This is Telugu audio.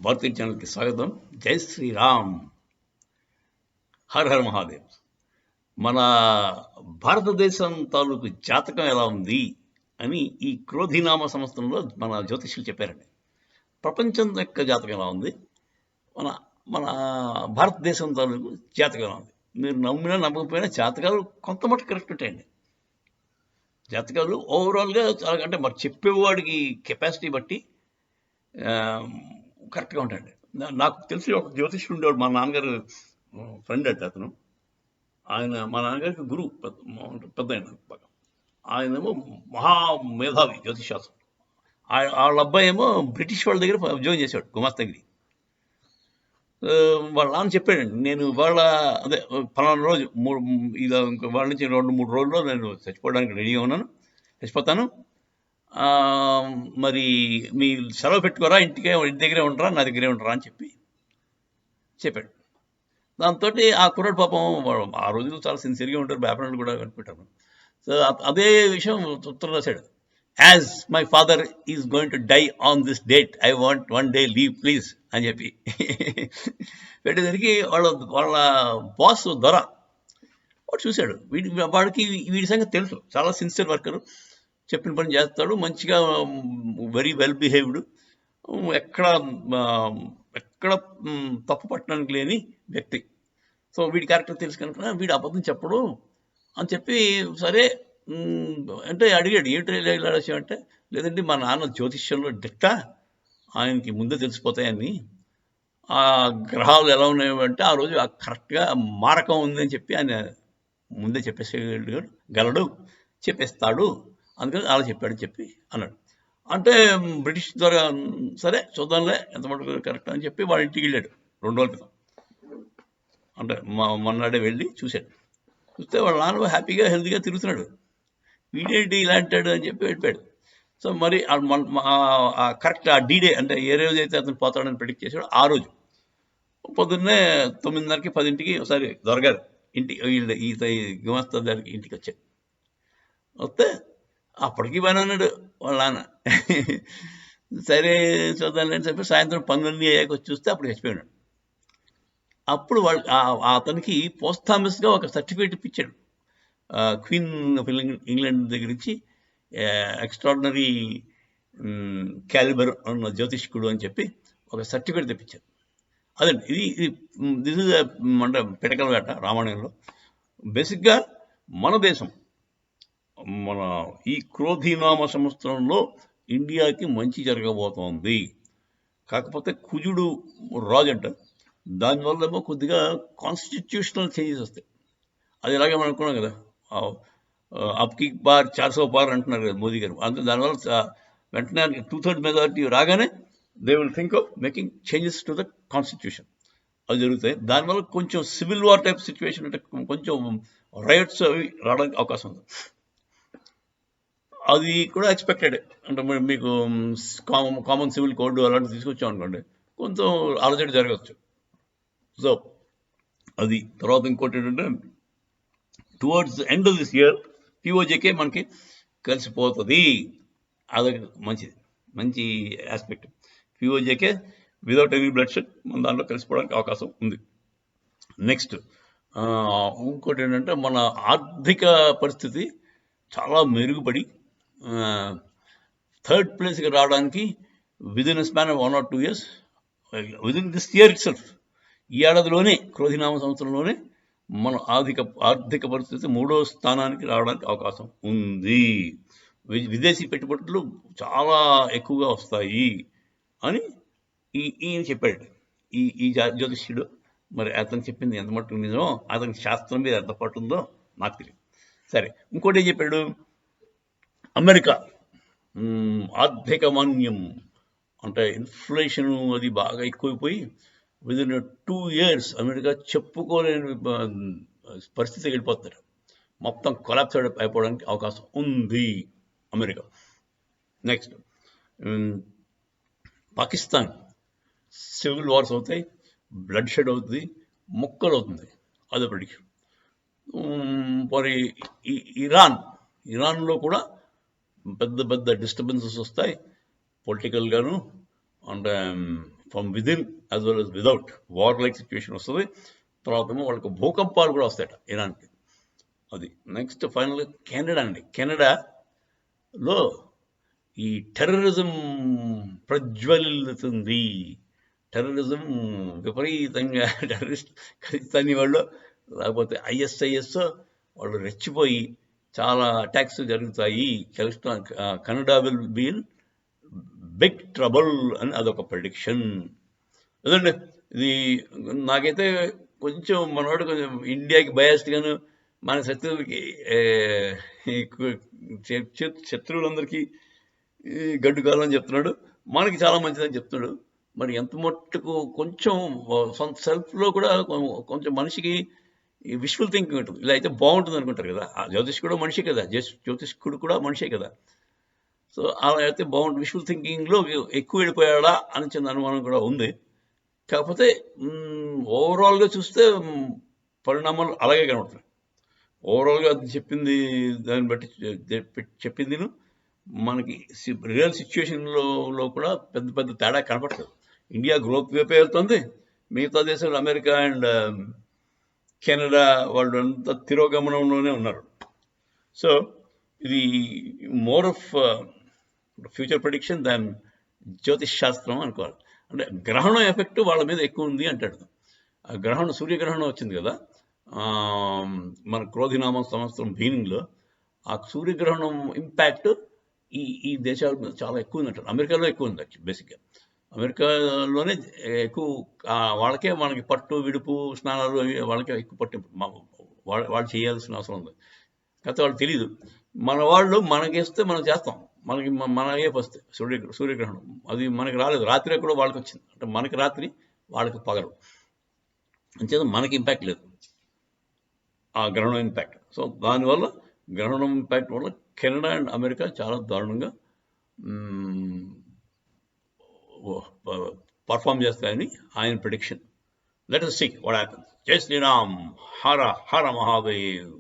భారతీయ ఛానల్కి స్వాగతం. జై శ్రీరామ్. Her her Mahadev. మన భారతదేశం తాలూకు జాతకం ఎలా ఉంది అని ఈ క్రోధినామ సంవత్సరంలో మన జ్యోతిష్యులు చెప్పారండి. ప్రపంచం యొక్క జాతకం ఎలా ఉంది, మన మన భారతదేశం తాలూకు జాతకం ఎలా ఉంది. మీరు నమ్మినా నమ్మకపోయినా జాతకాలు కొంత మటుకు కరెక్ట్ ఉంటాయండి. జాతకాలు ఓవరాల్గా అంటే మరి చెప్పేవాడికి కెపాసిటీ బట్టి కరెక్ట్గా ఉంటాయండి. నాకు తెలిసి ఒక జ్యోతిష్యుడు ఉండేవాడు, మా నాన్నగారు ఫ్రెండ్ అంటే అతను. ఆయన మా నాన్నగారికి గురువు, పెద్ద ఆయన. ఆయనేమో మహా మేధావి జ్యోతిషాస్త్రం. వాళ్ళ అబ్బాయి ఏమో బ్రిటిష్ వాళ్ళ దగ్గర ఉద్యోగం చేశాడు, గుమాస్తగిరి. వాళ్ళ నాన్న చెప్పాడండి, నేను అదే ఫలానా రోజు వాళ్ళ నుంచి 2-3 రోజుల్లో నేను చచ్చిపోవడానికి రెడీగా ఉన్నాను, చచ్చిపోతాను, మరి మీ సెలవు పెట్టుకోరా, ఇంటి దగ్గరే ఉండరా, నా దగ్గరే ఉండరా అని చెప్పాడు. దాంతో ఆ కుర్రాడు పాపం ఆ రోజుల్లో చాలా సిన్సియర్గా ఉంటారు, బ్యాపనలు కూడా కనిపెట్టారు. సో అదే విషయం ఉత్తరం రాశాడు. As my father is going to die on this date, I want 1 day leave please అని చెప్పి పెట్టేసరికి వాళ్ళ బాస్ దొర వాడు చూశాడు. వాడికి వీడి సంగతి తెలుసు, చాలా సిన్సియర్ వర్కరు, చెప్పిన పని చేస్తాడు, మంచిగా వెరీ వెల్ బిహేవ్డ్, ఎక్కడ తప్పు పట్టడానికి లేని వ్యక్తి. సో వీడి క్యారెక్టర్ తెలుసు కనుక వీడు అబద్ధం చెప్పడు అని చెప్పి, సరే అంటే అడిగాడు, ఏమిటి ఇలా అంటే, లేదండి మా నాన్న జ్యోతిష్యంలో దిట్ట, ఆయనకి ముందే తెలిసిపోతాయని, ఆ గ్రహాలు ఎలా ఉన్నాయంటే ఆ రోజు కరెక్ట్గా మారకం ఉందని చెప్పి ఆయన ముందే చెప్పేసేయగలడు, చెప్పేస్తాడు, అందుకని అలా చెప్పాడని చెప్పి అన్నాడు. అంటే బ్రిటిష్ ద్వారా సరే చూద్దాంలే ఎంత మటుకు కరెక్ట్ అని చెప్పి వాళ్ళ ఇంటికి వెళ్ళాడు 2 రోజుల క్రితం. అంటే మొన్నడే వెళ్ళి చూశాడు. చూస్తే వాళ్ళ నాన్న హ్యాపీగా హెల్తీగా తిరుగుతున్నాడు. వీడేంటి ఇలా అంటాడు అని చెప్పి వెళ్ళిపోయాడు. సో మరి కరెక్ట్ ఆ డీడే అంటే ఏ రోజు అయితే అతను పోతాడని ప్రిడిక్ట్ చేశాడు, ఆ రోజు పొద్దున్నే 9:30కి 10ంటికి ఒకసారి దొరగారు ఇంటికి, గుమస్తా దగ్గరికి ఇంటికి వచ్చాడు. వస్తే అప్పటికి బాగానే ఉన్నాడు వాళ్ళ నాన్న. సరే చూద్దాం అని చెప్పి సాయంత్రం 12 అయ్యాక వచ్చి చూస్తే అప్పుడు చచ్చిపోయాడు. అప్పుడు అతనికి పోస్ట్ ఆఫీస్గా ఒక సర్టిఫికేట్ ఇప్పించాడు, క్వీన్ ఆఫ్ ఇంగ్లాండ్ దగ్గర నుంచి ఎక్స్ట్రాడినరీ క్యాలిబర్ ఉన్న జ్యోతిష్కుడు అని చెప్పి ఒక సర్టిఫికేట్ తెప్పించారు. అదండి ఇది దిస్ ఇస్ అంటే పిడకల వేట రామాయణంలో. బేసిక్గా మన దేశం, మన ఈ క్రోధినామ సంవత్సరంలో ఇండియాకి మంచి జరగబోతోంది. కాకపోతే కుజుడు రాజు అంట, దానివల్ల ఏమో కొద్దిగా కాన్స్టిట్యూషనల్ చేంజెస్ వస్తాయి. అది ఇలాగే మనం అనుకున్నాం కదా, అప్కి బార్ 400 పార్ అంటున్నారు కదా మోదీ గారు. అందుకే దానివల్ల వెంటనే 2/3 మెజారిటీ రాగానే they will think of making changes to the constitution. అది జరుగుతాయి. దానివల్ల కొంచెం సివిల్ వార్ టైప్ సిచ్యువేషన్, అంటే కొంచెం రైట్స్ అవి రావడానికి అవకాశం ఉంది. అది కూడా ఎక్స్పెక్టెడ్. అంటే మీకు కామన్ సివిల్ కోడ్ అలాంటివి తీసుకొచ్చాం అనుకోండి, కొంచెం అలజడి జరగచ్చు. సో అది తర్వాత ఇంకోటి ఏంటంటే, towards end of this year PoJK మనకి కలిసిపోతుంది. అదొక మంచి aspect. PoJK without any blood shed మన దాంట్లో కలిసిపోవడానికి అవకాశం ఉంది. నెక్స్ట్ ఇంకోటి ఏంటంటే, మన ఆర్థిక పరిస్థితి చాలా మెరుగుపడి 3rd ప్లేస్కి రావడానికి within span of 1 or 2 years, within this year it self, ఈ ఏడాదిలోనే క్రోధినామ సంవత్సరంలోనే మన ఆర్థిక పరిస్థితి 3వ స్థానానికి రావడానికి అవకాశం ఉంది. విదేశీ పెట్టుబడులు చాలా ఎక్కువగా వస్తాయి అని ఈయన చెప్పాడు, ఈ జ్యోతిష్యుడు. మరి అతను చెప్పింది ఎంత మట్టుకు నిజమో, అతనికి శాస్త్రం మీద ఎంత పట్టు ఉందో నాకు తెలియదు. సరే ఇంకోటి ఏం చెప్పాడు, అమెరికా ఆర్థిక మాన్యం అంటే ఇన్ఫ్లేషన్ అది బాగా ఎక్కువైపోయి విదిన్ 2 years అమెరికా చెప్పుకోలేని పరిస్థితికి వెళ్ళిపోతాడు, మొత్తం కొలాప్స్ అయిపోవడానికి అవకాశం ఉంది America. Next Pakistan civil wars అవుతాయి, బ్లడ్ షెడ్ అవుతుంది, ముక్కలు అవుతుంది, అదే ప్రిడిక్షన్. మరి ఇరాన్లో కూడా పెద్ద డిస్టర్బెన్సెస్ వస్తాయి పొలిటికల్గాను, అంటే from within as well as without war like situation వస్తుంది. తర్వాత ఏమో వాళ్ళకి భూకంపాలు కూడా వస్తాయట ఇరాన్కి. అది నెక్స్ట్ ఫైనల్గా కెనడా అండి. కెనడాలో ఈ టెర్రరిజం ప్రజ్వలిల్లుతుంది. టెర్రరిజం విపరీతంగా టెర్రరిస్ట్ ఖలిస్తానీ వాళ్ళు లేకపోతే ఐఎస్ఐఎస్ వాళ్ళు రెచ్చిపోయి చాలా అటాక్స్ జరుగుతాయి. Canada will be in big trouble అని అదొక ప్రెడిక్షన్. అదండి ఇది. నాకైతే కొంచెం మనవాడు కొంచెం ఇండియాకి బయాస్డ్ గాను, మన శత్రువులకి శత్రువులందరికీ గడ్డు కాలం అని చెప్తున్నాడు, మనకి చాలా మంచిదని చెప్తున్నాడు. మరి ఎంత మట్టుకు కొంచెం సొంత సెల్ఫ్లో కూడా కొంచెం మనిషికి విష్ఫుల్ థింకింగ్ ఉంటుంది. ఇలా అయితే బాగుంటుంది అనుకుంటారు కదా. ఆ జ్యోతిష్కుడు మనిషి కదా, జ్యోతిష్కుడు కూడా మనిషే కదా. సో అలా అయితే బాగుంటుంది. విష్ఫుల్ థింకింగ్లో ఎక్కువ వెళ్ళిపోయాడా అని చిన్న అనుమానం కూడా ఉంది. కాకపోతే ఓవరాల్గా చూస్తే పరిణామాలు అలాగే కనబడుతున్నాయి. ఓవరాల్గా అది చెప్పింది దాన్ని బట్టి చెప్పింది మనకి రియల్ సిచ్యువేషన్లో కూడా పెద్ద పెద్ద తేడా కనపడలేదు. ఇండియా గ్రోత్ వైపే వెళ్తుంది. మిగతా దేశాలు అమెరికా అండ్ కెనడా వాళ్ళు అంతా తిరోగమనంలోనే ఉన్నారు. సో ఇది మోర్ ఆఫ్ ఫ్యూచర్ ప్రెడిక్షన్ దాన్ జ్యోతిష్ శాస్త్రం అనుకోవాలి. అంటే గ్రహణం ఎఫెక్ట్ వాళ్ళ మీద ఎక్కువ ఉంది అంటాడు. ఆ గ్రహణం, సూర్యగ్రహణం వచ్చింది కదా మన క్రోధినామ సంవత్సరం బిగినింగ్లో. ఆ సూర్యగ్రహణం ఇంపాక్ట్ ఈ దేశాల మీద చాలా ఎక్కువ ఉంది అంటారు. అమెరికాలో ఎక్కువ ఉంది యాక్చువల్. బేసిక్గా అమెరికాలోనే ఎక్కువ, వాళ్ళకే మనకి పట్టు విడుపు స్నానాలు అవి వాళ్ళకే ఎక్కువ పట్టింపు. వాళ్ళు చేయాల్సిన అవసరం ఉంది. కాకపోతే వాళ్ళు తెలియదు. మన వాళ్ళు మనకేస్తే మనం చేస్తాం. మనకే వస్తే సూర్యగ్రహణం అది మనకి రాలేదు. రాత్రి కూడా వాళ్ళకి వచ్చింది. అంటే మనకి రాత్రి వాళ్ళకి పగలు. అంచేత మనకి ఇంపాక్ట్ లేదు ఆ గ్రహణం ఇంపాక్ట్. సో దానివల్ల గ్రహణం ఇంపాక్ట్ వల్ల కెనడా అండ్ అమెరికా చాలా దారుణంగా పర్ఫామ్ చేస్తాయని ఆయన prediction. Let us see what happens. జై శ్రీరామ్. హర హర మహాదేవ్.